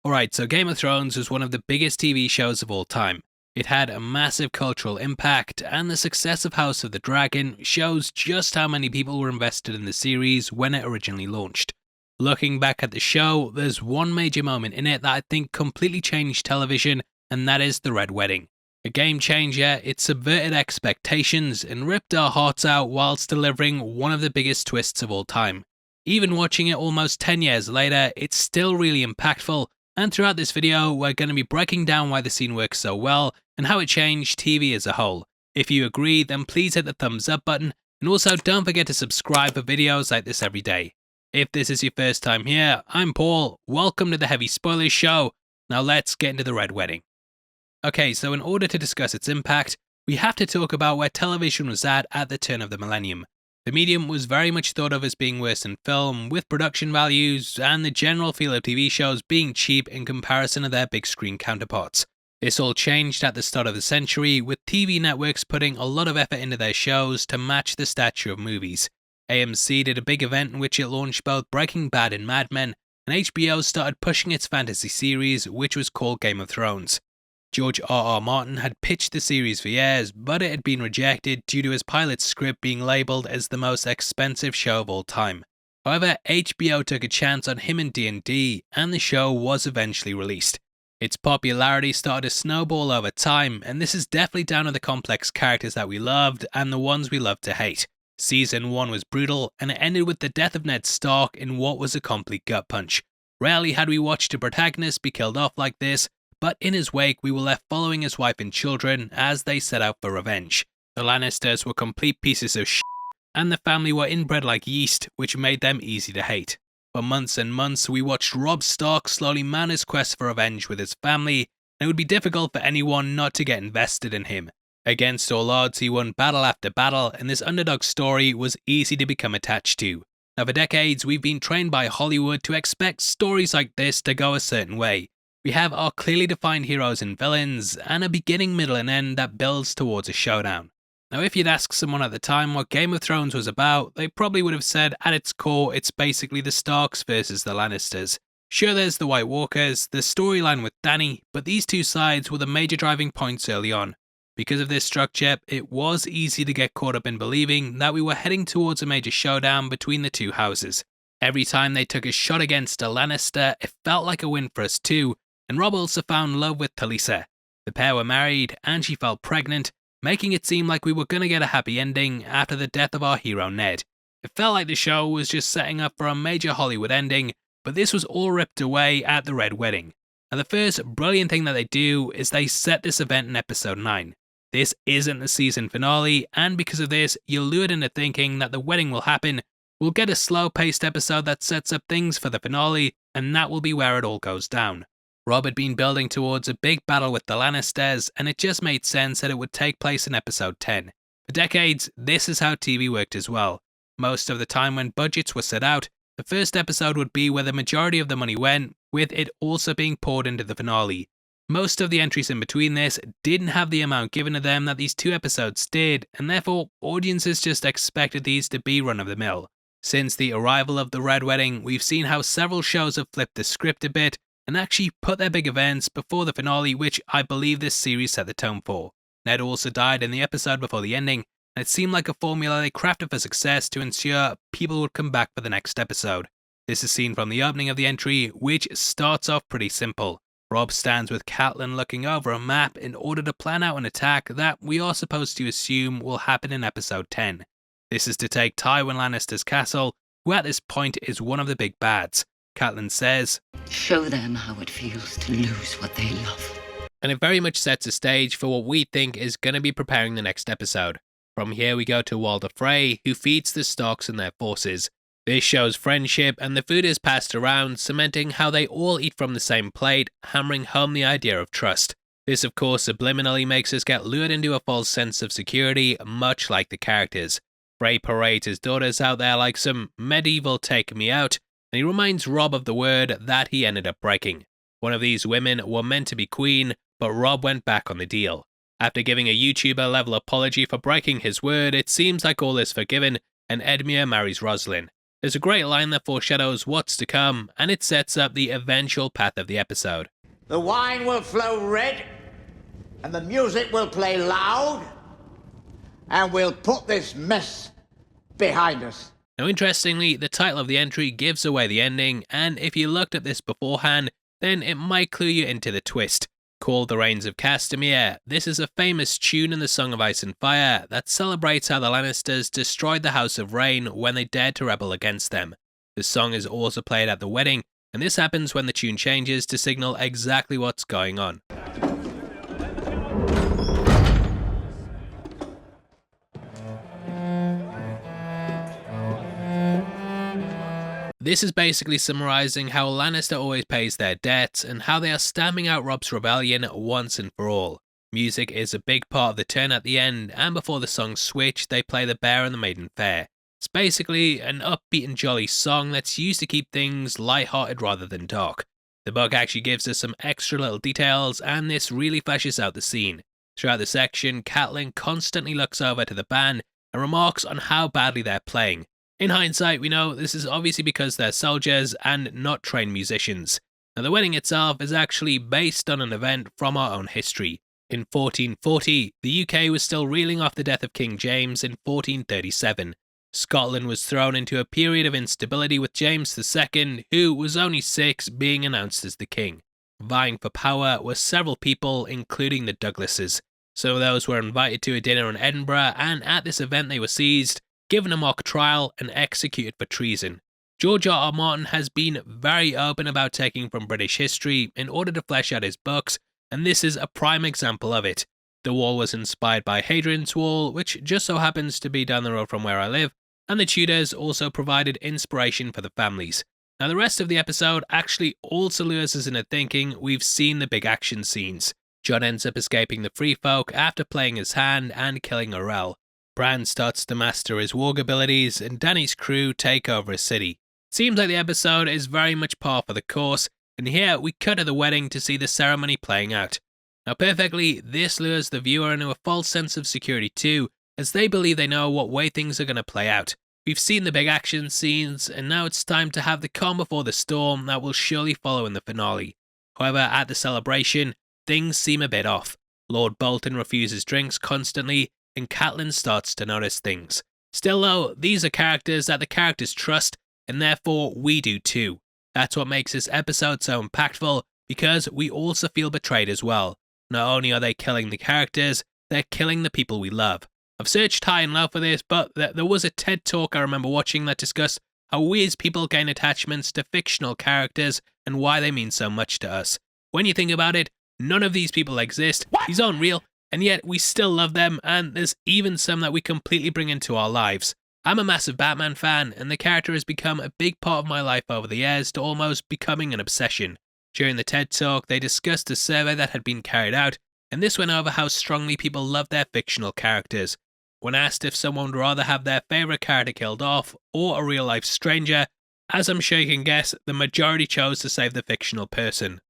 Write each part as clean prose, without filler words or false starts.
Alright, so Game of Thrones was one of the biggest TV shows of all time. It had a massive cultural impact, and the success of House of the Dragon shows just how many people were invested in the series when it originally launched. Looking back at the show, there's one major moment in it that I think completely changed television, and that is the Red Wedding. A game changer, it subverted expectations and ripped our hearts out whilst delivering one of the biggest twists of all time. Even watching it almost 10 years later, it's still really impactful, and throughout this video, we're going to be breaking down why the scene works so well and how it changed TV as a whole. If you agree, then please hit the thumbs up button, and also don't forget to subscribe for videos like this every day. If this is your first time here, I'm Paul, welcome to the Heavy Spoilers Show. Now let's get into the Red Wedding. Okay, so in order to discuss its impact, we have to talk about where television was at the turn of the millennium. The medium was very much thought of as being worse than film, with production values and the general feel of TV shows being cheap in comparison to their big screen counterparts. This all changed at the start of the century, with TV networks putting a lot of effort into their shows to match the stature of movies. AMC did a big event in which it launched both Breaking Bad and Mad Men, and HBO started pushing its fantasy series, which was called Game of Thrones. George R.R. Martin had pitched the series for years, but it had been rejected due to his pilot script being labelled as the most expensive show of all time. However, HBO took a chance on him in D&D, and the show was eventually released. Its popularity started to snowball over time, and this is definitely down to the complex characters that we loved and the ones we loved to hate. Season 1 was brutal, and it ended with the death of Ned Stark in what was a complete gut punch. Rarely had we watched a protagonist be killed off like this, but in his wake we were left following his wife and children as they set out for revenge. The Lannisters were complete pieces of shit, and the family were inbred like yeast, which made them easy to hate. For months and months we watched Robb Stark slowly mount his quest for revenge with his family, and it would be difficult for anyone not to get invested in him. Against all odds, he won battle after battle, and this underdog story was easy to become attached to. Now for decades we've been trained by Hollywood to expect stories like this to go a certain way. We have our clearly defined heroes and villains, and a beginning, middle and end that builds towards a showdown. Now if you'd ask someone at the time what Game of Thrones was about, they probably would have said at its core it's basically the Starks versus the Lannisters. Sure, there's the White Walkers, the storyline with Dany, but these two sides were the major driving points early on. Because of this structure, it was easy to get caught up in believing that we were heading towards a major showdown between the two houses. Every time they took a shot against a Lannister, it felt like a win for us too, and Robb also found love with Talisa. The pair were married, and she fell pregnant, making it seem like we were going to get a happy ending after the death of our hero Ned. It felt like the show was just setting up for a major Hollywood ending, but this was all ripped away at the Red Wedding. And the first brilliant thing that they do is they set this event in episode 9. This isn't the season finale, and because of this, you're lured into thinking that the wedding will happen. We'll get a slow-paced episode that sets up things for the finale, and that will be where it all goes down. Robb had been building towards a big battle with the Lannisters, and it just made sense that it would take place in episode 10. For decades, this is how TV worked as well. Most of the time when budgets were set out, the first episode would be where the majority of the money went, with it also being poured into the finale. Most of the entries in between this didn't have the amount given to them that these two episodes did, and therefore audiences just expected these to be run-of-the-mill. Since the arrival of the Red Wedding, we've seen how several shows have flipped the script a bit, and actually put their big events before the finale, which I believe this series set the tone for. Ned also died in the episode before the ending, and it seemed like a formula they crafted for success to ensure people would come back for the next episode. This is seen from the opening of the entry, which starts off pretty simple. Robb stands with Catelyn looking over a map in order to plan out an attack that we are supposed to assume will happen in episode 10. This is to take Tywin Lannister's castle, who at this point is one of the big bads. Catelyn says, "Show them how it feels to lose what they love." And it very much sets a stage for what we think is going to be preparing the next episode. From here we go to Walder Frey, who feeds the Starks and their forces. This shows friendship, and the food is passed around, cementing how they all eat from the same plate, hammering home the idea of trust. This of course subliminally makes us get lured into a false sense of security, much like the characters. Frey parades his daughters out there like some medieval take me out, and he reminds Robb of the word that he ended up breaking. One of these women were meant to be queen, but Robb went back on the deal. After giving a YouTuber level apology for breaking his word, it seems like all is forgiven, and Edmure marries Roslyn. There's a great line that foreshadows what's to come, and it sets up the eventual path of the episode. The wine will flow red, and the music will play loud, and we'll put this mess behind us. Now interestingly, the title of the entry gives away the ending, and if you looked at this beforehand, then it might clue you into the twist. Called The Reigns of Castamere, this is a famous tune in the Song of Ice and Fire that celebrates how the Lannisters destroyed the House of Rain when they dared to rebel against them. The song is also played at the wedding, and this happens when the tune changes to signal exactly what's going on. This is basically summarising how Lannister always pays their debts and how they are stamping out Robb's rebellion once and for all. Music is a big part of the turn at the end, and before the songs switch, they play The Bear and the Maiden Fair. It's basically an upbeat and jolly song that's used to keep things light-hearted rather than dark. The book actually gives us some extra little details, and this really fleshes out the scene. Throughout the section, Catelyn constantly looks over to the band and remarks on how badly they're playing. In hindsight, we know this is obviously because they're soldiers and not trained musicians. Now, the wedding itself is actually based on an event from our own history. In 1440, the UK was still reeling off the death of King James in 1437. Scotland was thrown into a period of instability with James II, who was only 6, being announced as the king. Vying for power were several people, including the Douglases. Some of those were invited to a dinner in Edinburgh, and at this event they were seized, given a mock trial, and executed for treason. George R. R. Martin has been very open about taking from British history in order to flesh out his books, and this is a prime example of it. The wall was inspired by Hadrian's Wall, which just so happens to be down the road from where I live, and the Tudors also provided inspiration for the families. Now, the rest of the episode actually also lures us into thinking we've seen the big action scenes. Jon ends up escaping the Free Folk after playing his hand and killing Orell. Bran starts to master his warg abilities, and Dany's crew take over a city. Seems like the episode is very much par for the course, and here we cut to the wedding to see the ceremony playing out. Now perfectly, this lures the viewer into a false sense of security too, as they believe they know what way things are going to play out. We've seen the big action scenes, and now it's time to have the calm before the storm that will surely follow in the finale. However, at the celebration, things seem a bit off. Lord Bolton refuses drinks constantly, and Catelyn starts to notice things. Still though, these are characters that the characters trust, and therefore we do too. That's what makes this episode so impactful, because we also feel betrayed as well. Not only are they killing the characters, they're killing the people we love. I've searched high and low for this, but there was a TED talk I remember watching that discussed how we as people gain attachments to fictional characters and why they mean so much to us. When you think about it, none of these people exist, these aren't real, and yet we still love them, and there's even some that we completely bring into our lives. I'm a massive Batman fan, and the character has become a big part of my life over the years to almost becoming an obsession. During the TED Talk, they discussed a survey that had been carried out, and this went over how strongly people love their fictional characters. When asked if someone would rather have their favourite character killed off, or a real-life stranger, as I'm sure you can guess, the majority chose to save the fictional person.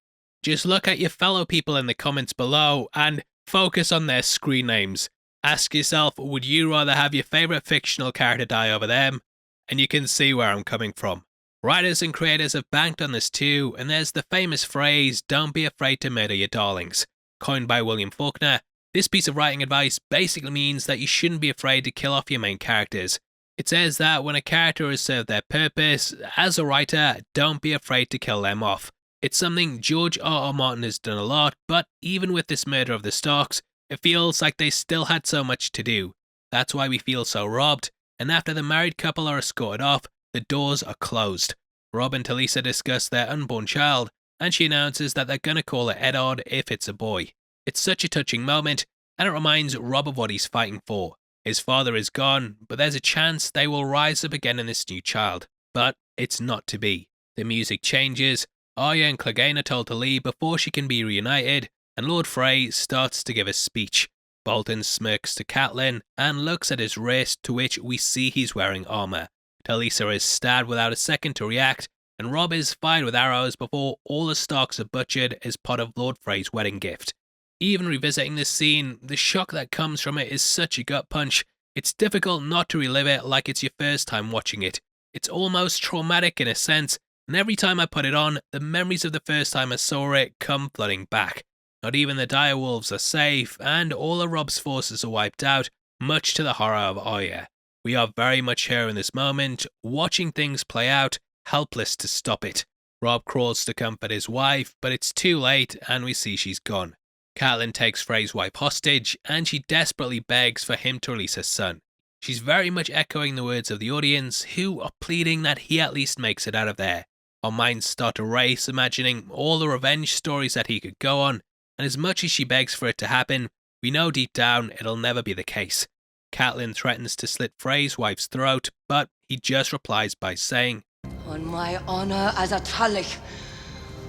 Just look at your fellow people in the comments below, and focus on their screen names. Ask yourself, would you rather have your favourite fictional character die over them? And you can see where I'm coming from. Writers and creators have banked on this too, and there's the famous phrase, "Don't be afraid to murder your darlings." Coined by William Faulkner, this piece of writing advice basically means that you shouldn't be afraid to kill off your main characters. It says that when a character has served their purpose, as a writer, don't be afraid to kill them off. It's something George R. R. Martin has done a lot, but even with this murder of the Starks, it feels like they still had so much to do. That's why we feel so robbed, and after the married couple are escorted off, the doors are closed. Robb and Talisa discuss their unborn child, and she announces that they're gonna call it Eddard if it's a boy. It's such a touching moment, and it reminds Robb of what he's fighting for. His father is gone, but there's a chance they will rise up again in this new child. But it's not to be. The music changes, Arya and Clegane are told to leave before she can be reunited, and Lord Frey starts to give a speech. Bolton smirks to Catelyn and looks at his wrist, to which we see he's wearing armour. Talisa is stabbed without a second to react, and Robb is fired with arrows before all the Starks are butchered as part of Lord Frey's wedding gift. Even revisiting this scene, the shock that comes from it is such a gut punch, it's difficult not to relive it like it's your first time watching it. It's almost traumatic in a sense, and every time I put it on, the memories of the first time I saw it come flooding back. Not even the direwolves are safe, and all of Robb's forces are wiped out, much to the horror of Oya. We are very much here in this moment, watching things play out, helpless to stop it. Robb crawls to comfort his wife, but it's too late and we see she's gone. Catelyn takes Frey's wife hostage, and she desperately begs for him to release her son. She's very much echoing the words of the audience, who are pleading that he at least makes it out of there. Our minds start to race, imagining all the revenge stories that he could go on, and as much as she begs for it to happen, we know deep down it'll never be the case. Catelyn threatens to slit Frey's wife's throat, but he just replies by saying, On my honor as a Tullich,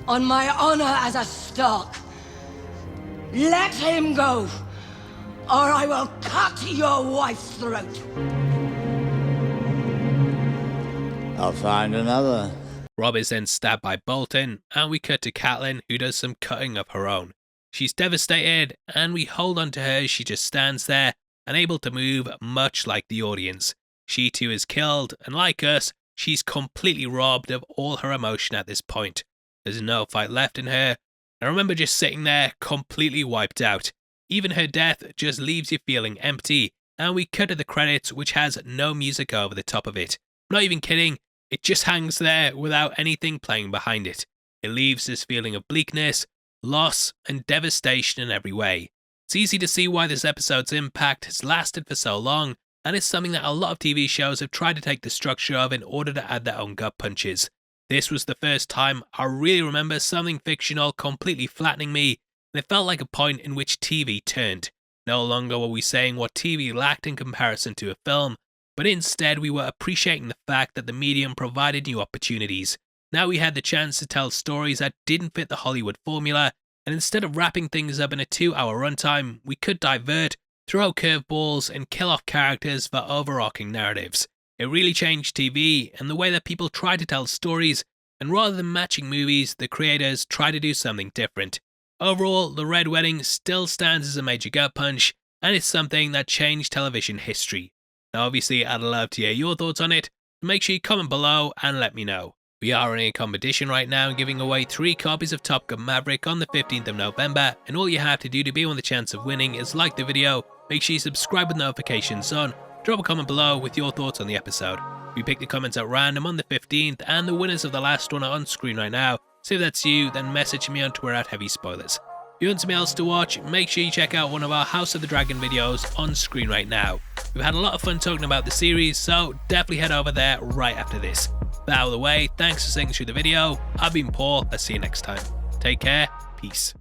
on my honor as a Stark, let him go, or I will cut your wife's throat. I'll find another. Robb is then stabbed by Bolton, and we cut to Catelyn, who does some cutting of her own. She's devastated, and we hold on to her as she just stands there, unable to move, much like the audience. She too is killed, and like us, she's completely robbed of all her emotion at this point. There's no fight left in her. I remember just sitting there, completely wiped out. Even her death just leaves you feeling empty, and we cut to the credits, which has no music over the top of it. I'm not even kidding, it just hangs there without anything playing behind it. It leaves this feeling of bleakness, loss, and devastation in every way. It's easy to see why this episode's impact has lasted for so long, and it's something that a lot of TV shows have tried to take the structure of in order to add their own gut punches. This was the first time I really remember something fictional completely flattening me, and it felt like a point in which TV turned. No longer were we saying what TV lacked in comparison to a film, but instead we were appreciating the fact that the medium provided new opportunities. Now we had the chance to tell stories that didn't fit the Hollywood formula, and instead of wrapping things up in a 2-hour runtime, we could divert, throw curveballs, and kill off characters for overarching narratives. It really changed TV and the way that people try to tell stories, and rather than matching movies, the creators try to do something different. Overall, The Red Wedding still stands as a major gut punch, and it's something that changed television history. Now obviously I'd love to hear your thoughts on it, so make sure you comment below and let me know. We are running a competition right now and giving away 3 copies of Top Gun Maverick on the 15th of November, and all you have to do to be on the chance of winning is like the video, make sure you subscribe with notifications on, drop a comment below with your thoughts on the episode. We pick the comments at random on the 15th, and the winners of the last one are on screen right now, so if that's you, then message me on Twitter at HeavySpoilers. If you want something else to watch, make sure you check out one of our House of the Dragon videos on screen right now. We've had a lot of fun talking about the series, so definitely head over there right after this. But out of the way, thanks for sitting through the video. I've been Paul, I'll see you next time. Take care, peace.